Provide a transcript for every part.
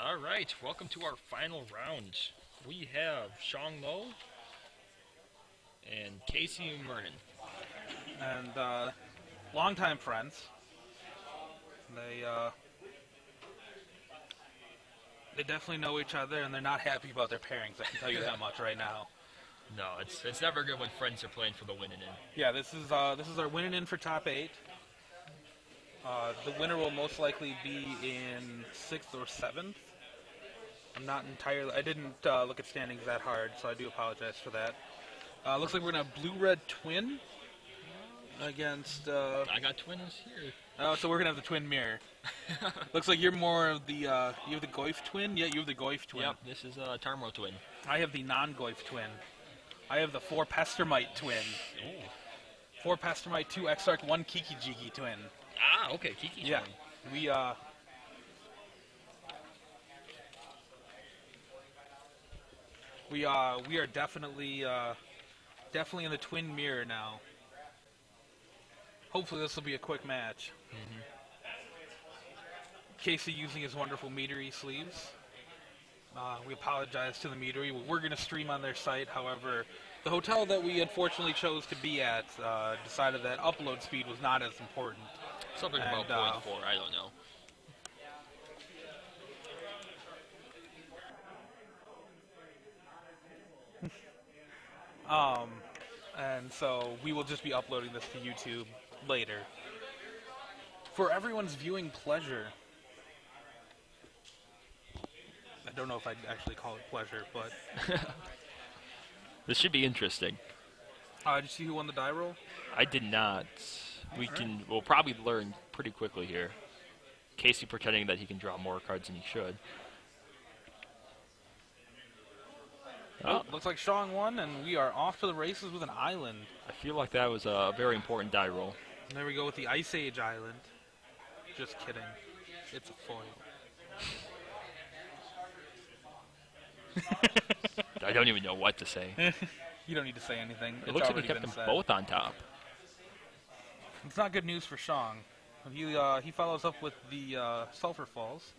Alright, welcome to our final round. We have Shong and Casey Murnane. And longtime friends. They definitely know each other, and they're not happy about their pairings. I can tell you that much right now. No, it's never good when friends are playing for the winning in. Yeah, this is our winning in for top 8. The winner will most likely be in 6th or 7th. I'm not entirely. I didn't look at standings that hard, so I do apologize for that. Looks like we're gonna have blue-red twin against. I got twins here. Oh, so we're gonna have the twin mirror. Looks like you're more of the. You have the Goif twin. Yeah, you have the Goif twin. Yep, this is TarmoTwin. I have the non-Goif twin. I have the 4 Pestermite twin. Ooh. 4 Pestermite, 2 Exarch, 1 Kiki-Jiki twin. Ah, okay, Kiki. Yeah, we are definitely in the twin mirror now. Hopefully this will be a quick match. Casey using his wonderful meadery sleeves. We apologize to the meadery. We're going to stream on their site. However, the hotel that we unfortunately chose to be at decided that upload speed was not as important. Something about 0.4, I don't know. And so we will just be uploading this to YouTube later. For everyone's viewing pleasure. I don't know if I'd actually call it pleasure, but... This should be interesting. Did you see who won the die roll? I did not. We'll probably learn pretty quickly here. Casey pretending that he can draw more cards than he should. Oh, looks like Shong won, and we are off to the races with an island. I feel like that was a very important die roll. And there we go with the Ice Age island. Just kidding. It's a foil. I don't even know what to say. You don't need to say anything. It looks like he kept them both on top. It's not good news for Shong. He follows up with the Sulphur Falls.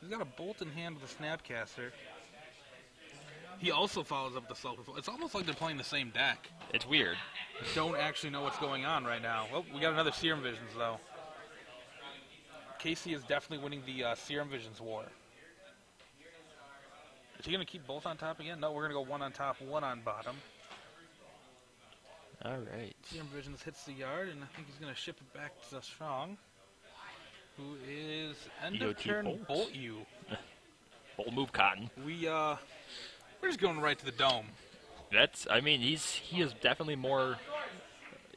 He's got a bolt in hand with a Snapcaster. He also follows up the Sulphur Falls. It's almost like they're playing the same deck. It's weird. Don't actually know what's going on right now. Well, we got another Serum Visions, though. Casey is definitely winning the Serum Visions war. Is he going to keep both on top again? No, we're going to go 1 on top, 1 on bottom. All right. Serum Visions hits the yard, and I think he's going to ship it back to Shong, who is end of turn Bolt you. Bold move, Cotton. We're just going right to the dome. I mean, he is definitely more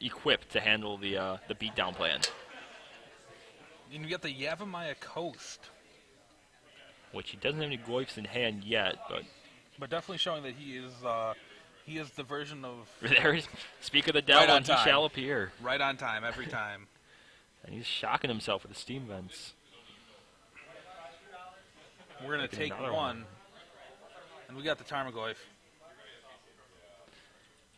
equipped to handle the beatdown plan. And you got the Yavimaya Coast, which he doesn't have any Goifs in hand yet, but definitely showing that he is the version of. Speak of the devil, and he shall appear. Right on time, every time. And he's shocking himself with the steam vents. We're gonna take one. And we got the Tarmogoyf.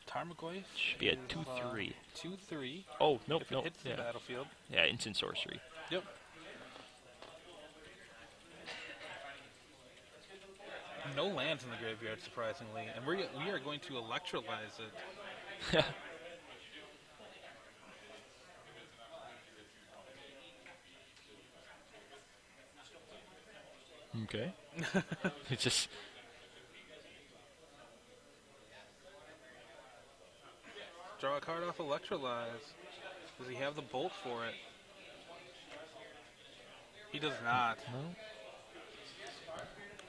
Tarmogoyf should be a 2/3. 2/3. Oh, nope, if it hits the battlefield. Yeah, instant sorcery. Yep. No lands in the graveyard, surprisingly, and we are going to electrolyze it. Okay. It's just. Draw a card off Electrolyze. Does he have the bolt for it? He does not.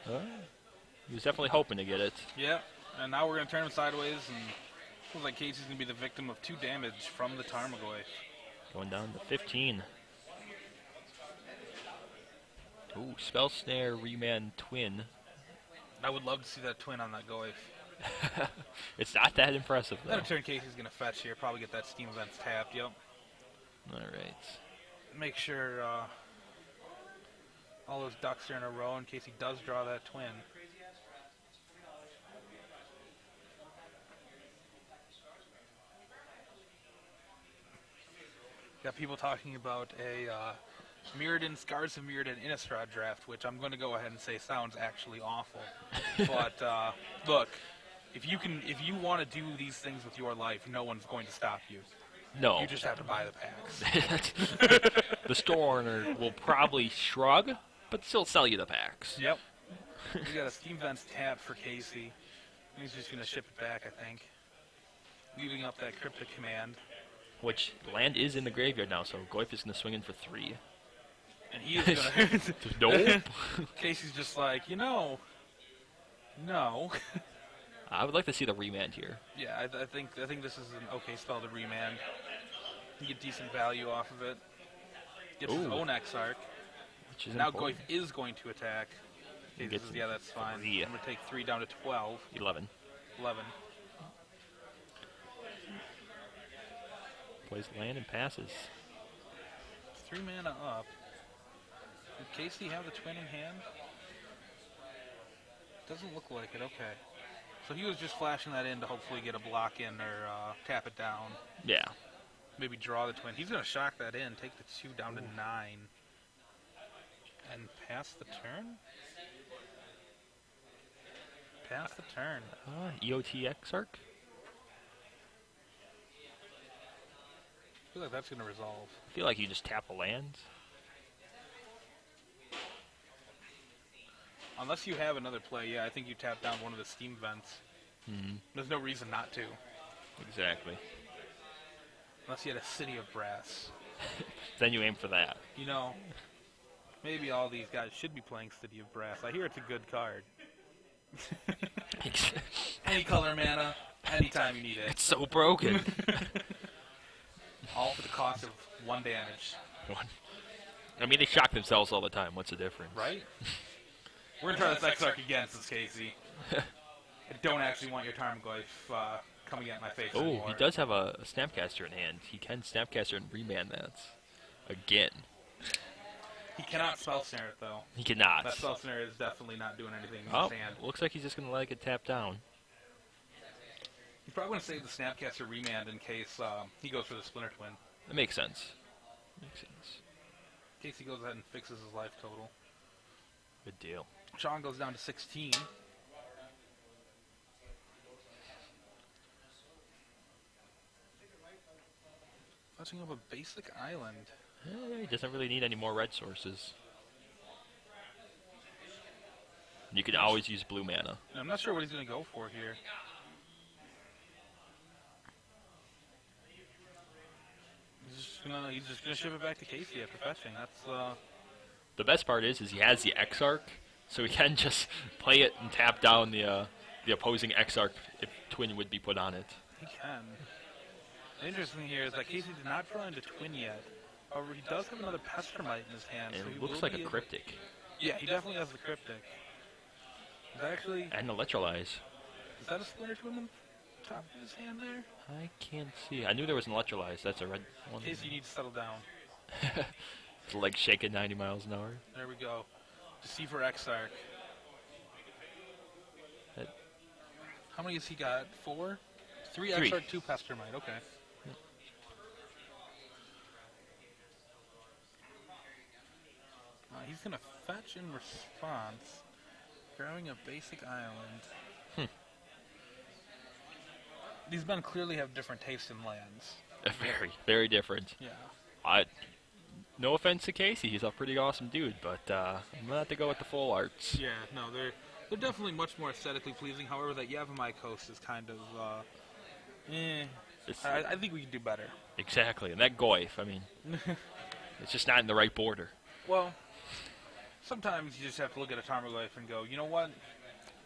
No. He was definitely hoping to get it. Yep. And now we're going to turn him sideways, and looks like Casey's going to be the victim of 2 damage from the Tarmogoyf. Going down to 15. Ooh, Spell Snare, Remand, Twin. I would love to see that twin on that Goyf. It's not that impressive, though. Then a turn Casey's going to fetch here, probably get that Steam Vents tapped, yep. Alright. Make sure all those ducks are in a row in case he does draw that twin. Got people talking about a Mirrodin, Scars of Mirrodin, Innistrad draft, which I'm going to go ahead and say sounds actually awful. But look, if you want to do these things with your life, no one's going to stop you. No. You just have to buy the packs. The store owner will probably shrug, but still sell you the packs. Yep. We got a Steam Vents tab for Casey. He's just going to ship it back, I think. Leaving up that Cryptic Command. Which, land is in the graveyard now, so Goyf is going to swing in for 3. And he is going to... Nope. Casey's just like, no. I would like to see the remand here. Yeah, I think this is an okay spell to remand. You get decent value off of it. Gets his own Exarch. Which is Now important. Goyf is going to attack. Okay, Gets yeah, that's fine. 3. I'm going to take 3 down to 12. 11. 11. Plays land and passes. 3 mana up. Did Casey have the twin in hand? Doesn't look like it, okay. So he was just flashing that in to hopefully get a block in or tap it down. Yeah. Maybe draw the twin. He's going to shock that in, take the 2 down to 9. And pass the turn? Pass the turn. EOT Exarch? I feel like that's going to resolve. I feel like you just tap a land. Unless you have another play, yeah, I think you tap down one of the Steam Vents. Mm-hmm. There's no reason not to. Exactly. Unless you had a City of Brass. Then you aim for that. You know, maybe all these guys should be playing City of Brass. I hear it's a good card. Any color mana, anytime you need it. It's so broken. All for the cost of 1 damage. I mean, they shock themselves all the time. What's the difference? Right? We're going to try this Exarch again, says Casey. I don't actually want your Tarmogoyf coming at my face anymore. Oh, he does have a Snapcaster in hand. He can Snapcaster and remand that. Again. He cannot Spell Snare it, though. He cannot. That Spell Snare is definitely not doing anything in Oh, his hand. looks like he's just going to let it tap down. He's probably going to save the Snapcaster remand in case he goes for the Splinter Twin. That makes sense. Makes sense. In case he goes ahead and fixes his life total. Good deal. Shong goes down to 16. Touching up a basic island. He doesn't really need any more red sources. You can always use blue mana. I'm not sure what he's going to go for here. He's just gonna ship it back to Casey after fetching. That's The best part is he has the Exarch, so he can just play it and tap down the opposing Exarch if Twin would be put on it. he can. The interesting thing here is that Casey did not draw into Twin yet. However, he does have another Pestermite in his hand. And so it he looks will like be a Cryptic. Yeah, he definitely has the Cryptic. Is that actually... And Electrolyze. Is that a Splinter Twin on top of his hand there? I can't see. I knew there was an Electrolyze. That's a red one. Casey, you need to settle down. His legs shaking 90 miles an hour. There we go. Deceiver Exarch. How many has he got? 4? 3 Three. Exarch, 2 Pestermite. Okay. He's going to fetch in response, grabbing a basic island. These men clearly have different tastes in lands. Very, very different. Yeah. No offense to Casey, he's a pretty awesome dude, but I'm gonna have to go with the full arts. Yeah, no, they're definitely much more aesthetically pleasing. However, that Yavimai Coast is kind of, I think we can do better. Exactly, and that Goyf, I mean, it's just not in the right border. Well, sometimes you just have to look at a Tarmogoyf and go, you know what?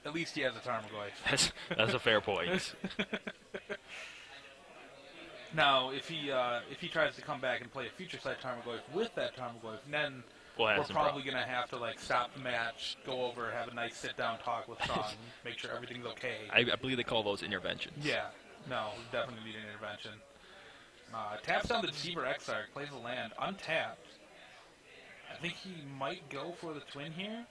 At least he has a Tarmogoyf. That's a fair point. Now, if he tries to come back and play a future sight Tarmogoyf with that Tarmogoyf, then we're probably going to have to like stop the match, go over, have a nice sit-down talk with Shong, make sure everything's okay. I believe they call those interventions. Yeah, no, we definitely need an intervention. Taps down the Deceiver Exarch, plays a land, untapped. I think he might go for the twin here.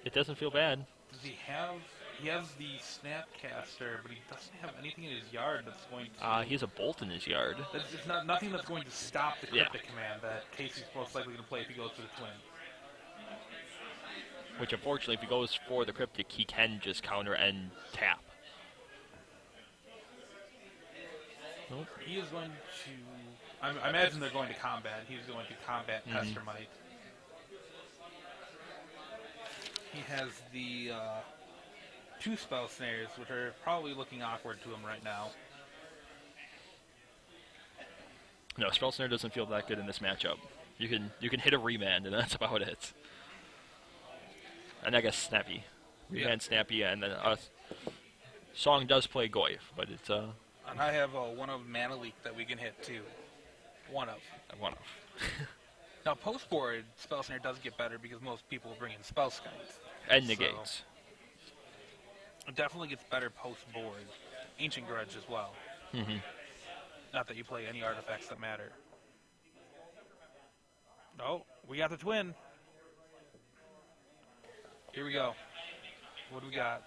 It doesn't feel bad. Does he have? He has the Snapcaster, but he doesn't have anything in his yard that's going to. He has a bolt in his yard. It's not nothing that's going to stop the cryptic command that Casey's most likely going to play if he goes for the twin. Which, unfortunately, if he goes for the cryptic, he can just counter and tap. Nope. He is going to. I imagine they're going to combat. He's going to combat Pestermite. He has the 2 spell snares, which are probably looking awkward to him right now. No, spell snare doesn't feel that good in this matchup. You can hit a remand, and that's about it. And I guess Snappy. Remand, Snappy, and then Shong does play Goyf, but it's And I have one of Mana Leak that we can hit too. One of. Now post board spell snare does get better because most people bring in spell skites. And negates. So it definitely gets better post board. Ancient Grudge as well. Not that you play any artifacts that matter. Oh, we got the twin. Here we go. What do we got?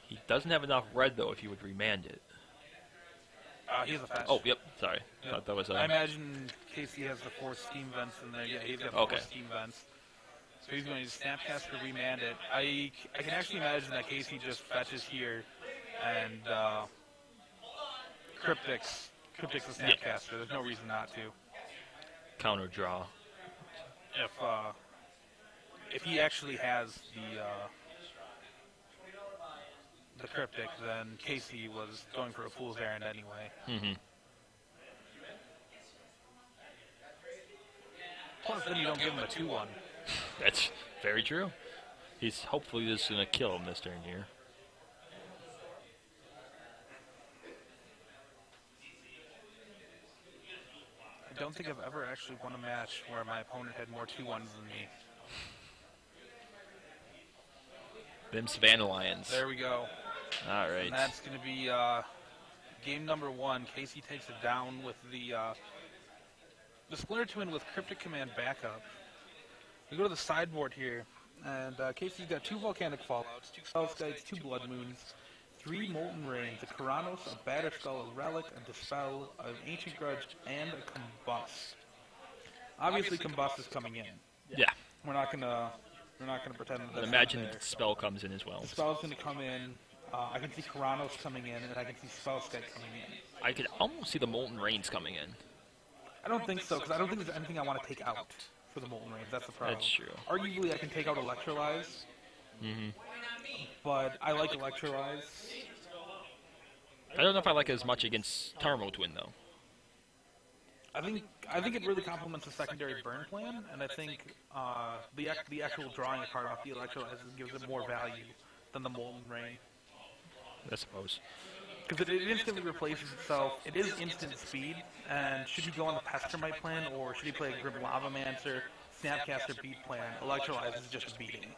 He doesn't have enough red though if he would remand it. He has a fetch. Oh, yep. Sorry. Yep. Thought that was I imagine Casey has the 4 steam vents in there. Yeah, he's got the 4 steam vents. So he's going to Snapcaster remand it. I can actually imagine that Casey just fetches here and Cryptics the Snapcaster. There's no reason not to. Counter draw. If he actually has the Cryptic, then Casey was going for a fool's errand anyway. Plus, then you don't give him a 2-1. That's very true. He's hopefully just going to kill him this turn here. I don't think I've ever actually won a match where my opponent had more 2-1s than me. Them Savannah Lions. There we go. All right. And that's going to be game number 1. Casey takes it down with the Splinter Twin with Cryptic Command backup. We go to the sideboard here, and Casey's got 2 Volcanic Fallouts, 2 Spell Skites, 2 Blood Moons, 3 Molten Rains, a Keranos, a Batterskull, a Relic, a Dispel, an Ancient Grudge, and a Combust. Obviously, Combust is coming in. Yeah. We're not gonna pretend that. But imagine the spell comes in as well. The spell's gonna come in. I can see Keranos coming in, and I can see Spellskite coming in. I could almost see the Molten Rains coming in. I don't think so, because I don't think there's anything I want to take out for the Molten Rains. That's the problem. That's true. Arguably, I can take out Electrolyze. But I like Electrolyze. I don't know if I like it as much against TarmoTwin though. I think it really complements the secondary burn plan, and I think the actual drawing a card off the Electrolyze gives it more value than the Molten Rain. I suppose. Because it instantly replaces itself. It is instant speed, and should he go on the Pestermite plan, or should he play a Grim Lavamancer, Snapcaster beat plan, Electrolyze is just a beating.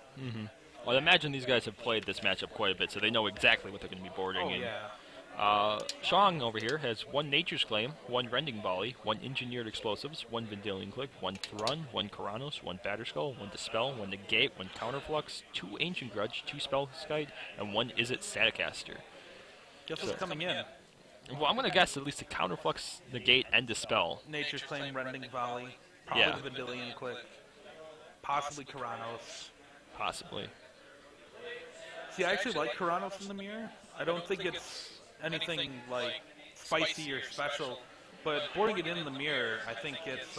Well, I imagine these guys have played this matchup quite a bit, so they know exactly what they're going to be boarding. Oh, in. yeah. Shong over here has 1 Nature's Claim, 1 Rending Volley, 1 Engineered Explosives, 1 Vendilion Click, 1 Thrun, 1 Keranos, 1 Batterskull, 1 Dispel, 1 Negate, 1 Counterflux, 2 Ancient Grudge, 2 Spellskite, and 1 Izzet Staticaster. Guess what's coming in? Well, I'm going to guess at least a Counterflux, Negate, and Dispel. Nature's Claim, Rending Volley, probably the Vendilion Click, possibly Keranos. Possibly. See, I actually like Keranos in the mirror. I don't think it's anything like spicy or special, but boarding it in the mirror, I think it's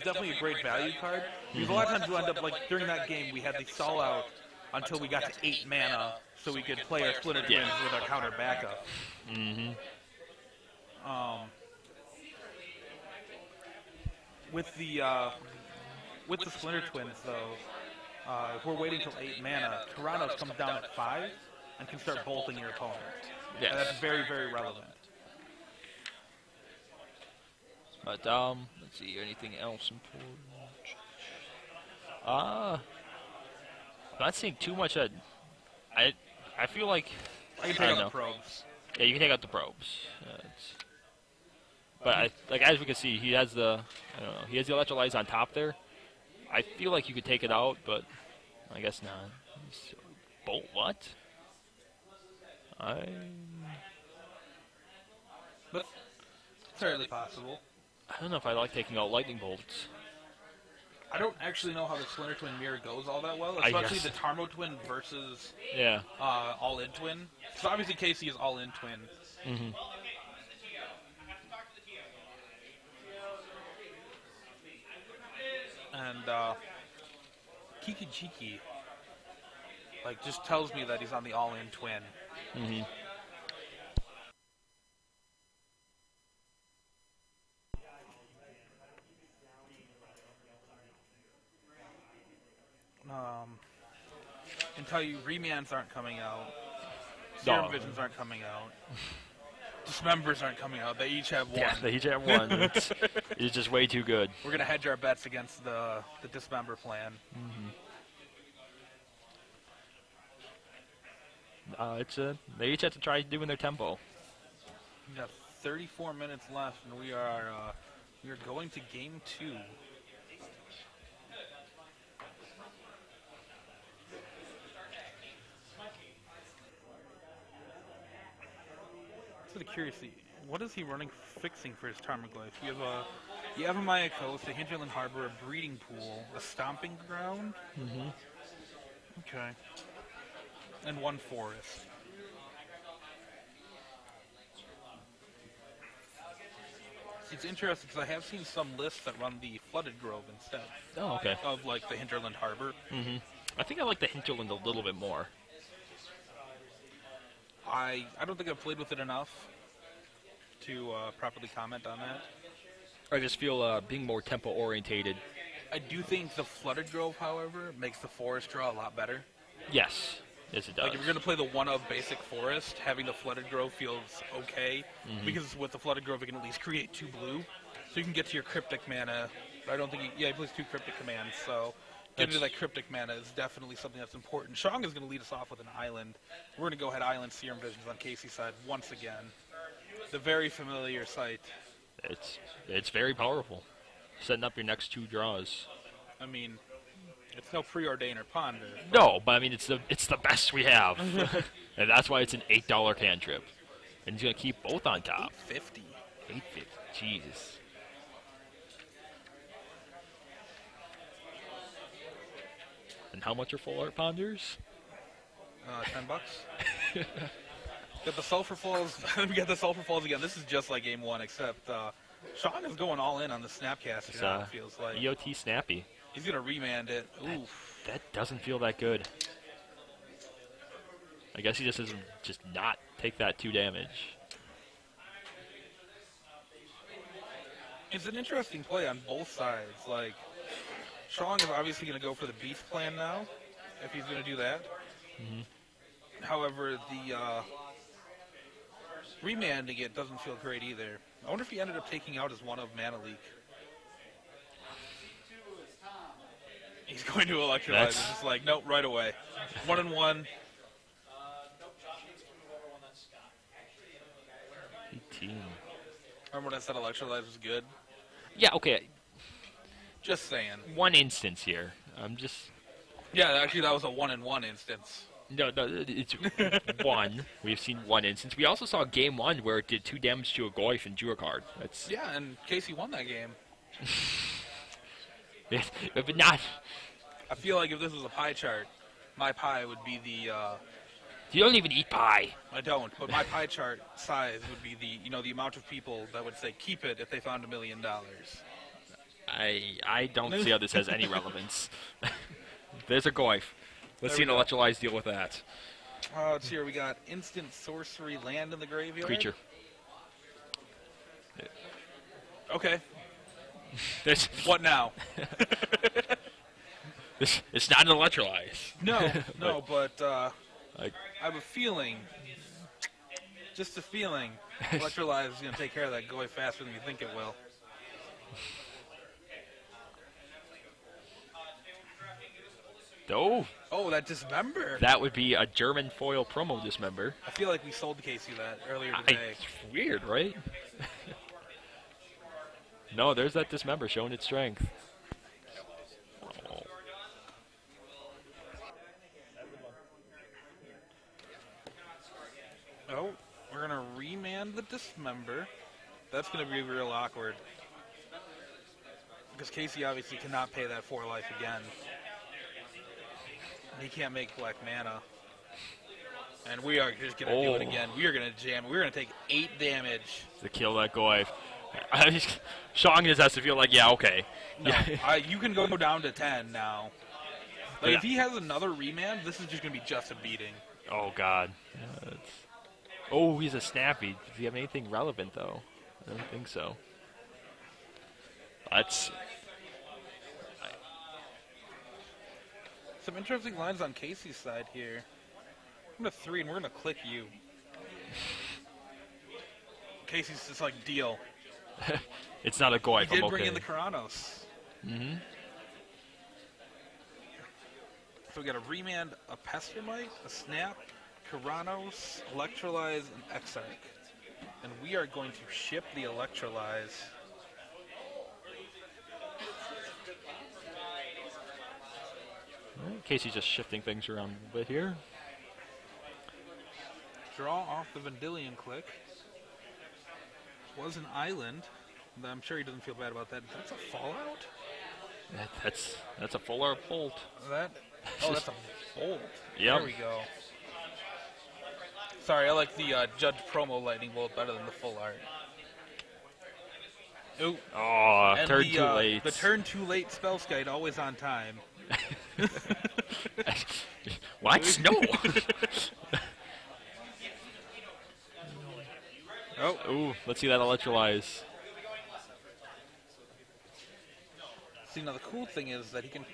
definitely a great value card. Because a lot of times you end up, like, during that game, we had the stall out until we got to 8 mana, so we could play our Splinter Twins with our counter backup. With the Splinter Twins, though, if we're waiting till 8 mana, Keranos comes down at 5 and can start bolting your opponent. Yes. And that's very, very relevant. But, let's see, anything else important? I'm not seeing too much. I feel like I can take out the probes. Yeah, you can take out the probes. But like as we can see, he has the he has the Electrolyze on top there. I feel like you could take it out, but I guess not. Bolt what? I But fairly possible. don't know if I like taking out lightning bolts. I don't actually know how the Splinter Twin mirror goes all that well, I especially guess. the Tarmo-Twin versus Yeah. all-in twin. So obviously Casey is all-in twin. Mm-hmm. And Kiki Chiki, like, just tells me that he's on the all-in twin. Mm-hmm. And tell you, remans aren't coming out. Serum No. Visions aren't coming out. Dismembers aren't coming out. They each have one. Yeah, they each have one. It's just way too good. We're going to hedge our bets against the Dismember plan. They each have to try doing their tempo. We got 34 minutes left, and we are going to game 2. Sort of curious, what is he running fixing for his Tarmogoyf? You have a Maya Coast, a Hinterland Harbor, a breeding pool, a stomping ground. Mm-hmm. Okay. And one forest. It's interesting because I have seen some lists that run the Flooded Grove instead Oh, okay. of like the Hinterland Harbor. Mm-hmm. I think I like the Hinterland a little bit more. I don't think I've played with it enough to properly comment on that. I just feel being more tempo orientated. I do think the Flooded Grove, however, makes the forest draw a lot better. Yes. Yes, it does. Like if you're going to play the one-of basic forest, having the Flooded Grove feels okay, because with the Flooded Grove you can at least create 2 blue, so you can get to your Cryptic mana. I don't think he plays 2 Cryptic commands, so getting to that Cryptic mana is definitely something that's important. Shong is going to lead us off with an island. We're going to go ahead Island Serum Visions on Casey's side once again. The very familiar sight. It's very powerful. Setting up your next 2 draws. I mean, it's no Preordain or Ponder. No, but I mean it's the best we have, and that's why it's an $8 cantrip, and he's gonna keep both on top. $8.50. $8.50. Jesus. And how much are full art ponders? $10. Got the Sulphur Falls. We got the Sulphur Falls again. This is just like game 1, except Shong is going all in on the Snapcaster now, it feels like. EOT Snappy. He's going to remand it. Oof. That doesn't feel that good. I guess he just doesn't not take that 2 damage. It's an interesting play on both sides. Like, Shong is obviously going to go for the Beast plan now, if he's going to do that. Mm-hmm. However, the remanding it doesn't feel great either. I wonder if he ended up taking out his one-of Mana Leak. He's going to electrolyze. It's just like, nope, right away. 1-1. 18. Remember when I said electrolyze was good? Yeah, okay. Just saying. One instance here. I'm just... Yeah, actually that was a 1-in-1 instance. No, it's one. We've seen one instance. We also saw game 1 where it did 2 damage to a Goyf and drew a card. That's... Yeah, and Casey won that game. But not... I feel like if this was a pie chart, my pie would be the... You don't even eat pie. I don't, but my pie chart size would be the amount of people that would say keep it if they found $1 million. I don't see how this has any relevance. There's a Goyf. Let's see an electrolyze deal with that. Let's see here. We got instant sorcery land in the graveyard. Creature. Okay. This, What now? it's not an electrolyze. No, but I have a feeling, just a feeling, electrolyze is going to take care of that Goy faster than you think it will. Oh, that Dismember. That would be a German foil promo Dismember. I feel like we sold Casey that earlier today. It's weird, right? No, there's that Dismember showing its strength. Oh. Dismember. That's going to be real awkward. Because Casey obviously cannot pay that 4 life again. He can't make black mana. And we are just going to do it again. We are going to jam. We're going to take 8 damage. To kill that guy. Shong just has to feel like, yeah, okay. No, you can go down to 10 now. Like, if he has another remand, this is just going to be just a beating. Oh, God. Yeah, oh, he's a snappy. Does he have anything relevant, though? I don't think so. That's... Some interesting lines on Casey's side here. I'm going to 3, and we're going to click you. Casey's just like, deal. It's not a go. He did bring in the Karanos. Mm-hmm. So we got a remand, a Pestermite, a Snap, Karanos, Electrolyze, and Exarch. And we are going to ship the Electrolyze. Casey's just shifting things around a bit here. Draw off the Vendilion Click. Was an island. I'm sure he doesn't feel bad about that. That's a Fallout? That's a full art bolt. Oh, that's a bolt. Yep. There we go. Sorry, I like the Judge promo lightning bolt better than the full art. Ooh. Oh, turn too late. The turn too late spell skite always on time. What? No. Oh. Ooh, let's see that Electrolyze. See, now the cool thing is that he can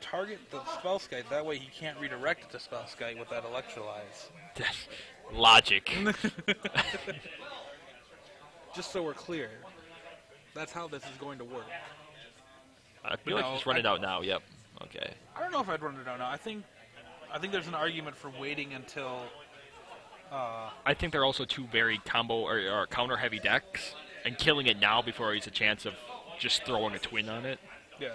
target the spell skite. That way he can't redirect it to spell skite with that Electrolyze. Logic. Just so we're clear, that's how this is going to work. I feel like he's running out now. Yep. Okay. I don't know if I'd run it out now. I think there's an argument for waiting until. I think they're also two very combo or counter heavy decks, and killing it now before he's a chance of just throwing a twin on it. Yeah.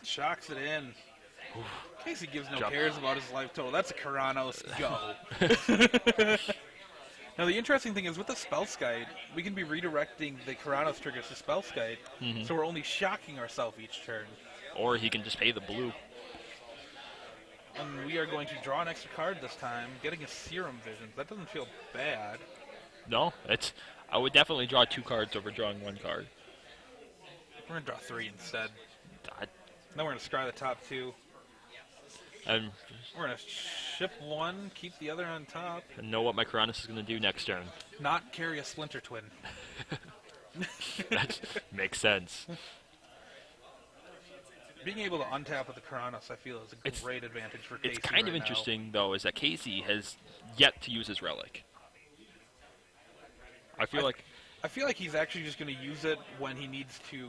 Shocks it in. Oof. Casey gives no cares about his life total. That's a Karanos. Go. Now, the interesting thing is with the Spellskite, we can be redirecting the Karanos triggers to Spellskite, so we're only shocking ourselves each turn. Or he can just pay the blue. And we are going to draw an extra card this time, getting a Serum Vision. That doesn't feel bad. No, I would definitely draw 2 cards over drawing 1 card. We're going to draw 3 instead. God. Then we're going to scry the top 2. And we're going to ship 1, keep the other on top. And know what my Karanos is going to do next turn. Not carry a Splinter Twin. That makes sense. Being able to untap with the Karanos, I feel, is a great advantage for Casey. It's kind of interesting, though, is that Casey has yet to use his Relic. I feel like he's actually just going to use it when he needs to.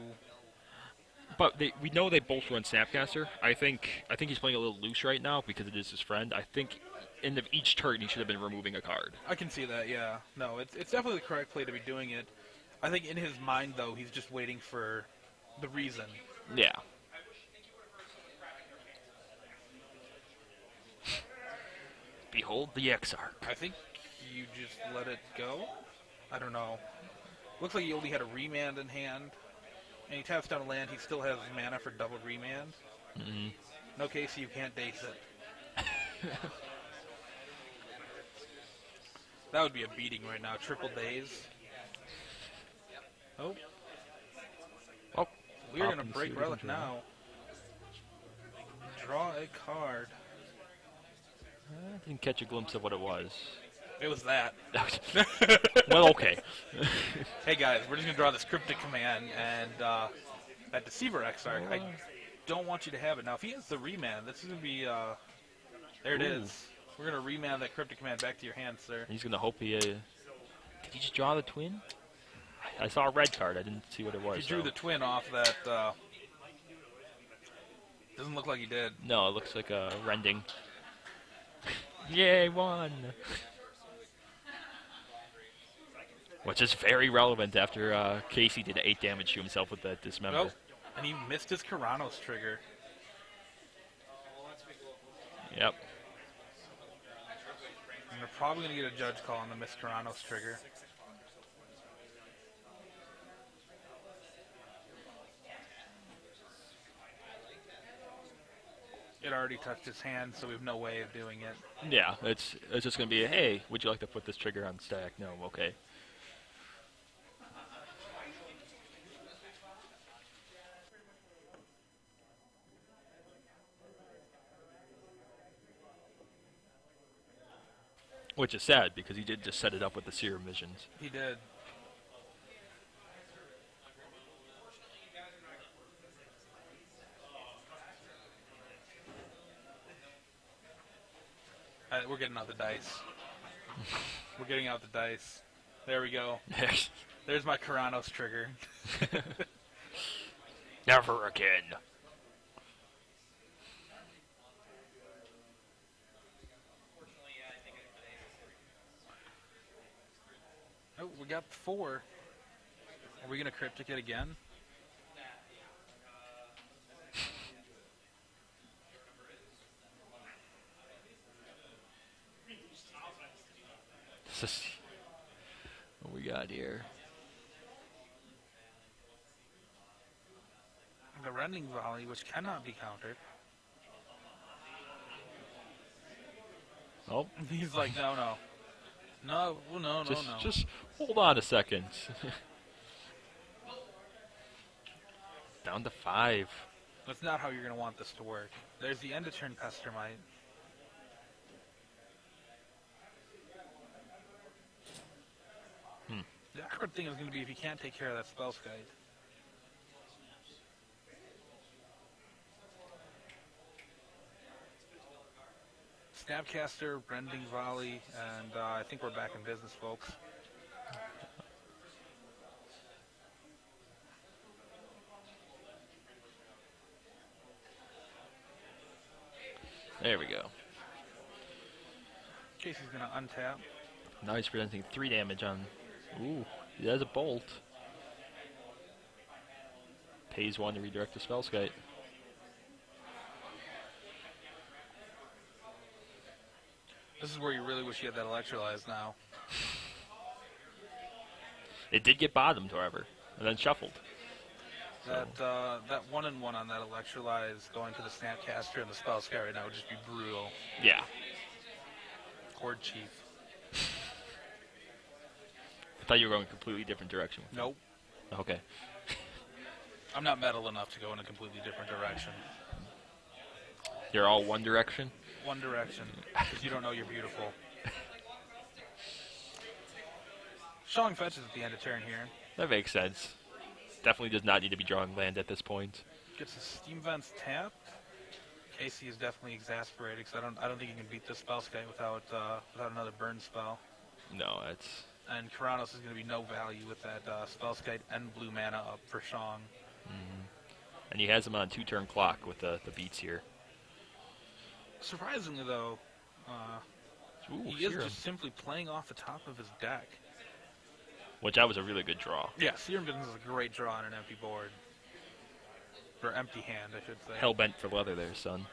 But we know they both run Snapcaster. I think he's playing a little loose right now because it is his friend. I think in each turn he should have been removing a card. I can see that, yeah. No, it's definitely the correct play to be doing it. I think in his mind, though, he's just waiting for the reason. Yeah. Behold the Exarch. I think you just let it go. I don't know. Looks like he only had a remand in hand. And he taps down a land, he still has mana for double remand. Mm-hmm. No case, you can't daze it. That would be a beating right now. Triple daze. Oh. Oh. We're going to break Relic now. Draw a card. I didn't catch a glimpse of what it was. It was that. Well, okay. Hey guys, we're just going to draw this Cryptic Command, and that Deceiver Exarch, I don't want you to have it. Now, if he has the remand, this is going to be, there it is. We're going to remand that Cryptic Command back to your hand, sir. He's going to hope he, did he just draw the twin? I saw a red card, I didn't see what it was. He drew the twin off that, doesn't look like he did. No, it looks like a rending. Yay, won! Which is very relevant after Casey did 8 damage to himself with that Dismember. Nope. And he missed his Karanos trigger. Yep. And they're probably going to get a judge call on the missed Karanos trigger. It already touched his hand, so we have no way of doing it. Yeah, it's just going to be a, hey, would you like to put this trigger on stack? No, okay. Which is sad, because he did just set it up with the Serum Visions. He did. We're getting out the dice. We're getting out the dice. There we go. There's my Karanos trigger. Never again. Oh, we got 4. Are we going to cryptic it again? What we got here? The rending volley, which cannot be countered. Oh. He's like, no, no. No, no, no, no. Just hold on a second. Down to 5. That's not how you're going to want this to work. There's the end of turn Pestermite. The awkward thing is going to be if you can't take care of that Spellskite. Snapcaster, Rending Volley, and I think we're back in business, folks. There we go. Casey's going to untap. Now he's presenting 3 damage on... Ooh, he has a bolt. Pays 1 to redirect the Spellskite. This is where you really wish you had that Electrolyze now. It did get bottomed, however, and then shuffled. That 1-1 on that Electrolyze going to the Snapcaster and the Spellskite right now would just be brutal. Yeah. Horde Chief. I thought you were going a completely different direction. Nope. Okay. I'm not metal enough to go in a completely different direction. You're all one direction? One direction, because you don't know you're beautiful. Shong fetches at the end of turn here. That makes sense. Definitely does not need to be drawing land at this point. Gets his Steam Vents tapped. Casey is definitely exasperated, because I don't think he can beat this Spellskite without another burn spell. No, it's... And Karanos is going to be no value with that Spellskite and blue mana up for Shong. Mm-hmm. And he has him on a 2-turn clock with the beats here. Surprisingly, though, he is just simply playing off the top of his deck. Which that was a really good draw. Yeah, Serum Visions is a great draw on an empty board. Or empty hand, I should say. Hell-bent for leather there, son.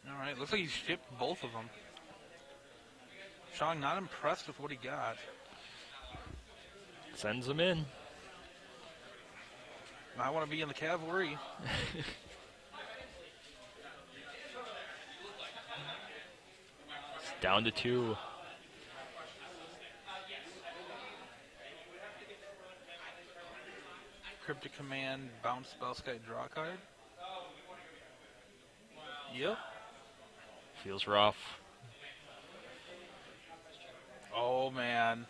Alright, looks like he shipped both of them. Shong not impressed with what he got. Sends him in. I want to be in the cavalry. It's down to 2. Cryptic Command, bounce Spellskite, draw card. Yep. Feels rough. Oh, man.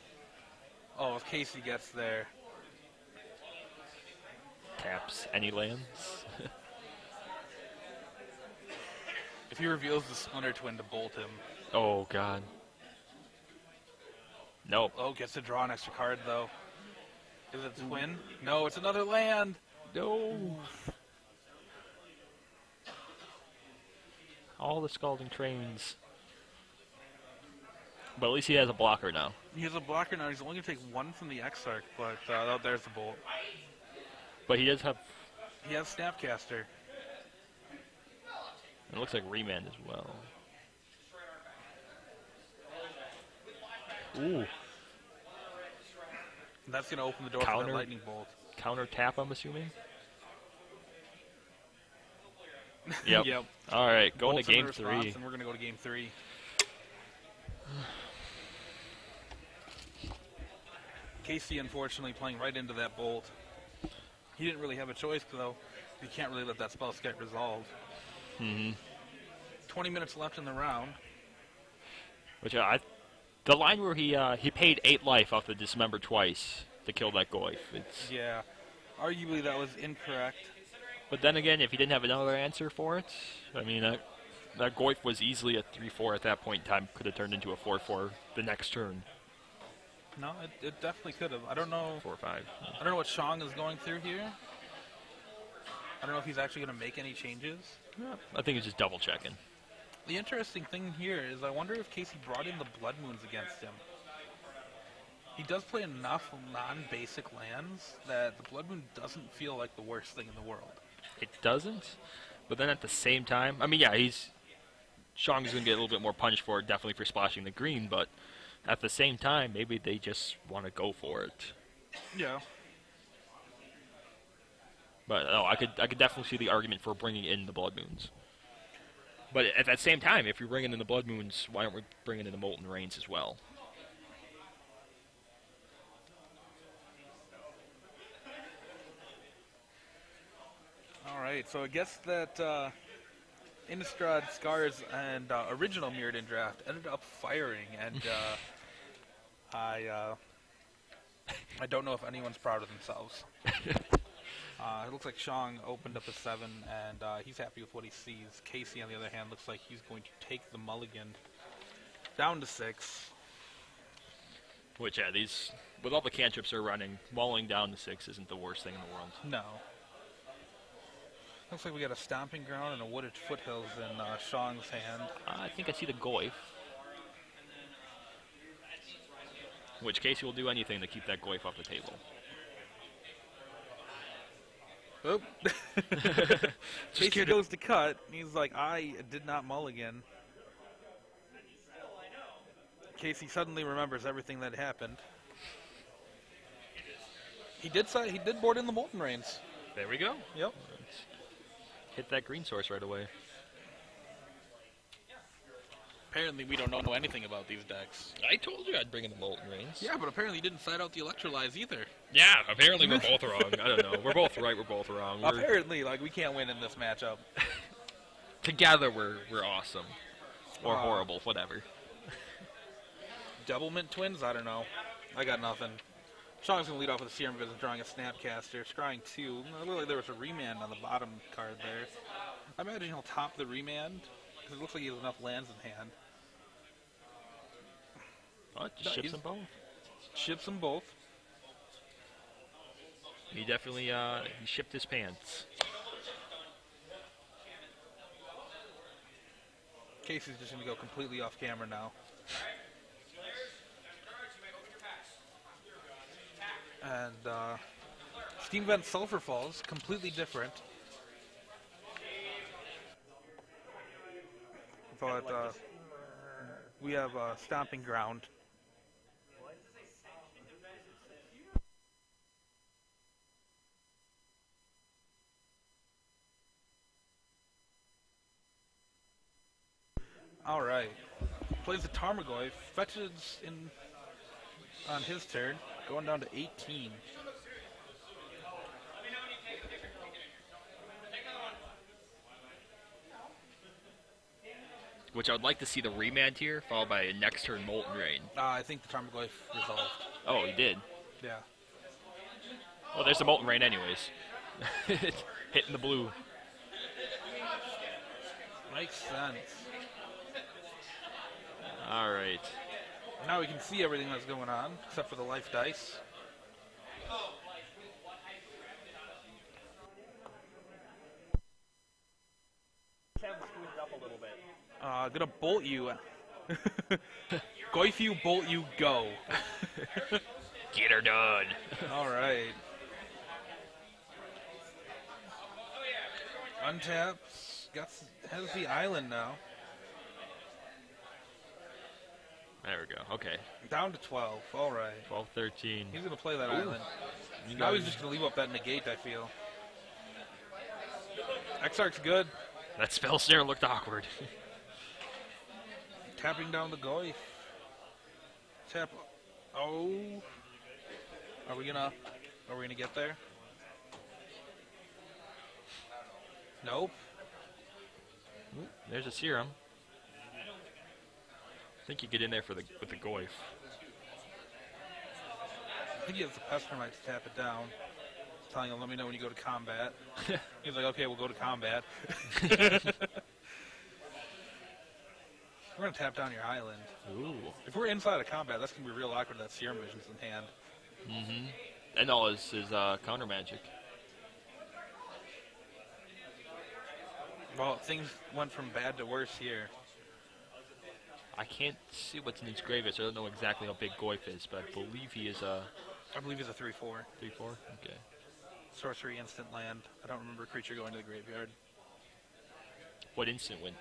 Oh, if Casey gets there. Taps any lands. If he reveals the Splinter Twin to bolt him. Oh, God. Nope. Oh, gets to draw an extra card, though. Is it Twin? No, it's another land. No. All the Scalding Trains. But at least he has a blocker now. He has a blocker now. He's only going to take one from the X-Arc, but oh, there's the bolt. But he does have... He has Snapcaster. It looks like Remand as well. Ooh. And that's going to open the door for that lightning bolt. Counter tap, I'm assuming? Yep. Yep. All right, going Bolt's to game in response, 3. And we're going to go to game 3. Casey, unfortunately, playing right into that bolt. He didn't really have a choice, though. You can't really let that spell get resolved. 20 minutes left in the round. Which the line where he paid 8 life off the Dismember twice to kill that Goyf. Yeah, arguably that was incorrect. But then again, if he didn't have another answer for it, I mean, that Goyf was easily a 3-4 at that point in time. Could have turned into a 4-4 the next turn. No, it definitely could have. I don't know. 4-5. I don't know what Shong is going through here. I don't know if he's actually going to make any changes. Yeah, I think he's just double checking. The interesting thing here is I wonder if Casey brought in the Blood Moons against him. He does play enough non-basic lands that the Blood Moon doesn't feel like the worst thing in the world. It doesn't, but then at the same time, I mean, yeah, Shong's going to get a little bit more punished for it, definitely for splashing the green, but at the same time, maybe they just want to go for it. Yeah. But no, I could definitely see the argument for bringing in the Blood Moons. But at that same time, if you're bringing in the Blood Moons, why aren't we bringing in the Molten Rains as well? All right, so I guess that Innistrad, Scars, and original Mirrodin draft ended up firing, and I don't know if anyone's proud of themselves. It looks like Shong opened up a 7, and he's happy with what he sees. Casey, on the other hand, looks like he's going to take the mulligan down to 6. Which, yeah, with all the cantrips they're running, mulling down to 6 isn't the worst thing in the world. No. Looks like we got a Stomping Ground and a Wooded Foothills in Shong's hand. I think I see the Goyf. Which Casey will do anything to keep that Goyf off the table. Oh. Casey goes to cut. He's like, I did not mulligan. Casey suddenly remembers everything that happened. He did board in the Molten Rains. There we go. Yep. Hit that green source right away. Apparently we don't know anything about these decks. I told you I'd bring in the Molten Rains. Yeah, but apparently you didn't side out the Electrolyze either. Yeah, apparently we're both wrong. I don't know. We're both right, we're both wrong. Apparently, like, we can't win in this matchup. Together we're awesome. Or horrible, whatever. Doublemint Twins? I don't know. I got nothing. Shong's going to lead off with a Serum Vision, drawing a Snapcaster, scrying 2. It looked like there was a Remand on the bottom card there. I imagine he'll top the Remand, because it looks like he has enough lands in hand. What? Ships them both? Ships them both. He definitely he shipped his pants. Casey's just going to go completely off camera now. And Steam Vent Sulphur Falls, completely different. But we have Stomping Ground. All right. Plays the Tarmogoyf, fetches in on his turn, going down to 18. Which I would like to see the Remand here, followed by a next turn Molten Rain. I think the Tarmogoyf resolved. Oh, he did? Yeah. Well, there's the Molten Rain anyways. Hitting the blue. Makes sense. All right. Now we can see everything that's going on, except for the life dice. Have squeezed up a little bit. Gonna bolt you Goif you, bolt you, go. Get her done. All right. Untap. Has the island now. There we go. Okay. Down to 12. All right. 12-13. He's going to play that island. Now he's just going to leave up that negate, I feel. Exarch's good. That spell snare looked awkward. Tapping down the Goif. Tap. Oh. Are we gonna get there? Nope. Ooh, there's a serum. I think you get in there with the Goif. I think he has the Pestermite to tap it down. Telling him, let me know when you go to combat. He's like, okay, we'll go to combat. We're going to tap down your island. Ooh. If we're inside of combat, that's going to be real awkward that Serum Vision's in hand. Mm-hmm. And all his counter magic. Well, things went from bad to worse here. I can't see what's in his graveyard, so I don't know exactly how big Goif is, but I believe he is a... I believe he's a 3/4. 3/4? Okay. Sorcery, instant land. I don't remember a creature going to the graveyard. What instant went?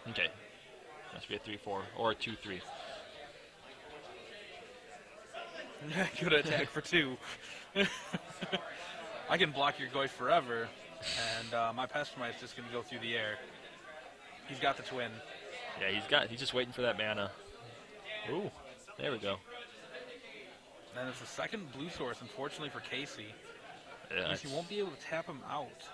Okay. Must be a 3/4 or a 2/3. Good attack for 2. I can block your Goif forever, and my Pestermite's just going to go through the air. He's got the twin. Yeah, he's just waiting for that mana. Ooh, there we go. And it's the second blue source, unfortunately, for Casey. Yeah, Casey won't be able to tap him out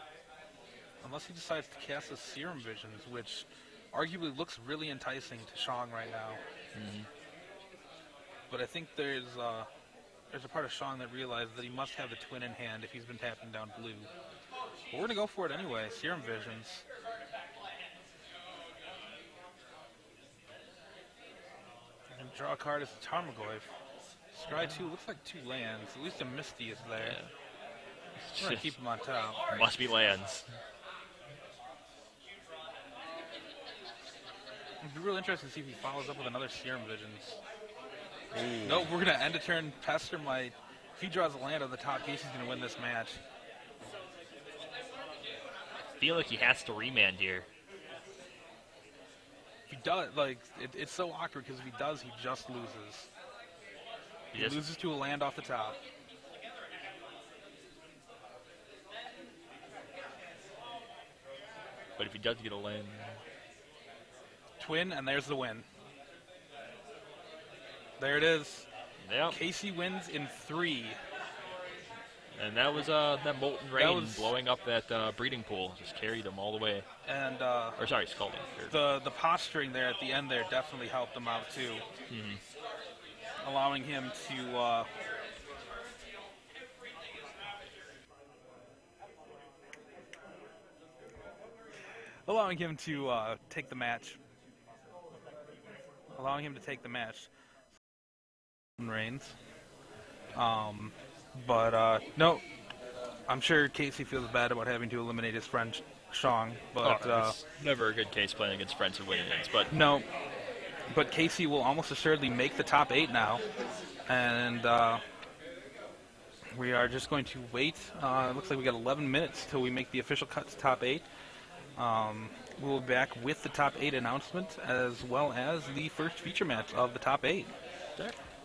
unless he decides to cast his Serum Visions, which arguably looks really enticing to Shong right now. Mm-hmm. But I think there's a part of Shong that realized that he must have the twin in hand if he's been tapping down blue. But we're going to go for it anyway. Serum Visions. And draw a card as a Tarmogoyf. Scry 2 looks like 2 lands. At least a Misty is there. Yeah. We're going to keep him on top. Must be lands. It'd be real interesting to see if he follows up with another Serum Visions. Ooh. Nope, we're going to end a turn Pestermite. If he draws a land on the top, Casey's going to win this match. I feel like he has to remand here. If he does, like, it's so awkward because if he does, he just loses. He loses to a land off the top. But if he does get a land... Twin, and there's the win. There it is. Yep. Casey wins in 3. And that was that Molten Rain blowing up that breeding pool. Just carried him all the way. And or sorry, Scalding. The posturing there at the end there definitely helped him out too. Mm-hmm. Allowing him to take the match. Allowing him to take the match. Reigns. No, I'm sure Casey feels bad about having to eliminate his friend Shong, but it's never a good case playing against friends and winning against. But no, but Casey will almost assuredly make the top 8 now, and we are just going to wait. It looks like we got 11 minutes till we make the official cut to top 8. We'll be back with the top 8 announcement as well as the first feature match of the top 8. there.